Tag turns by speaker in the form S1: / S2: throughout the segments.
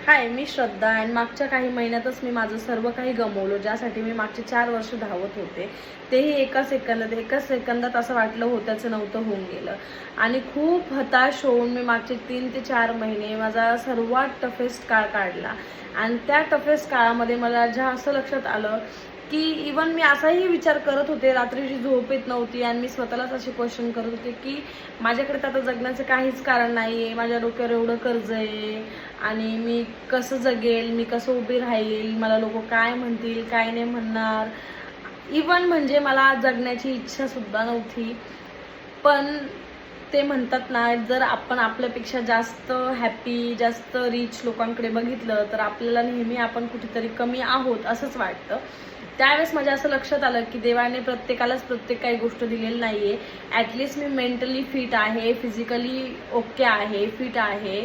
S1: हाय, मी श्रद्धा आणि मागच्या काही महिन्यातच मी माझं सर्व काही गमावलं, ज्यासाठी मी मागचे 4 वर्ष धावत होते. तेही एका सेकंदात असं वाटलं होत्याचं नव्हतं होऊन गेलं. आणि खूप हताश होऊन मी मागचे 3 ते 4 महिने माझा सर्वात टफेस्ट काळ काढला. आणि त्या टफेस्ट काळामध्ये मला असं लक्षात आलं की इवन मी असाही विचार करत होते, रात्रीची झोप येत नव्हती आणि मी स्वतःलाच असे क्वेश्चन करत होते की माझ्याकडे तर आता जगण्याचं काहीच कारण नाही आहे, माझ्या डोक्यावर एवढं कर्ज आहे आणि मी कसं जगेल, मी कसं उभी राहील, मला लोक काय म्हणतील, काय नाही म्हणणार. इवन म्हणजे मला जगण्याची इच्छासुद्धा नव्हती. पण ते म्हणतात ना, जर आपण आपल्यापेक्षा जास्त हॅपी, जास्त रिच लोकांकडे बघितलं तर आपल्याला नेहमी आपण कुठेतरी कमी आहोत असंच वाटतं. त्यावेळेस माझ्या असं लक्षात आलं की देवाने प्रत्येकालाच प्रत्येक काही गोष्ट दिलेली नाही आहे. ॲटलिस्ट मी मेंटली फिट आहे, फिजिकली ओके आहे, फिट आहे.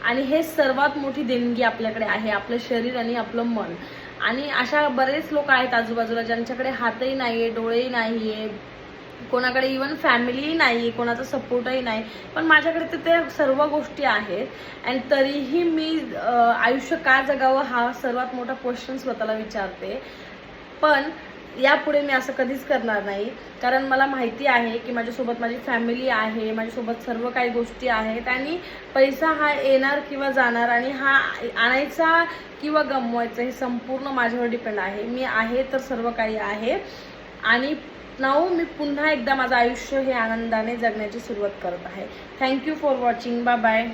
S1: आणि हे सर्वात मोठी देणगी आपल्याकडे आहे, आपलं शरीर आणि आपलं मन. आणि अशा बरेच लोक आहेत आजूबाजूला ज्यांच्याकडे हातही नाही आहे, डोळेही नाही आहे, कोणाकडे इवन फॅमिलीही नाही आहे, कोणाचा सपोर्टही नाही. पण माझ्याकडे तर त्या सर्व गोष्टी आहेत. आणि तरीही मी आयुष्य का जगावं हा सर्वात मोठा क्वेश्चन स्वतःला विचारते. पण यापुढे मी असं कधीच करणार नाही, कारण मला माहिती आहे की माझ्यासोबत माझी फॅमिली आहे, माझ्यासोबत सर्व काही गोष्टी आहेत. आणि पैसा हा येणार किंवा जाणार आणि हा आणायचा किंवा गमवायचा हे संपूर्ण माझ्यावर डिपेंड आहे. मी आहे तर सर्व काही आहे. आणि मी पुन्हा एकदा माझं आयुष्य हे आनंदाने जगण्याची सुरुवात करत आहे. Thank you for watching. Bye bye.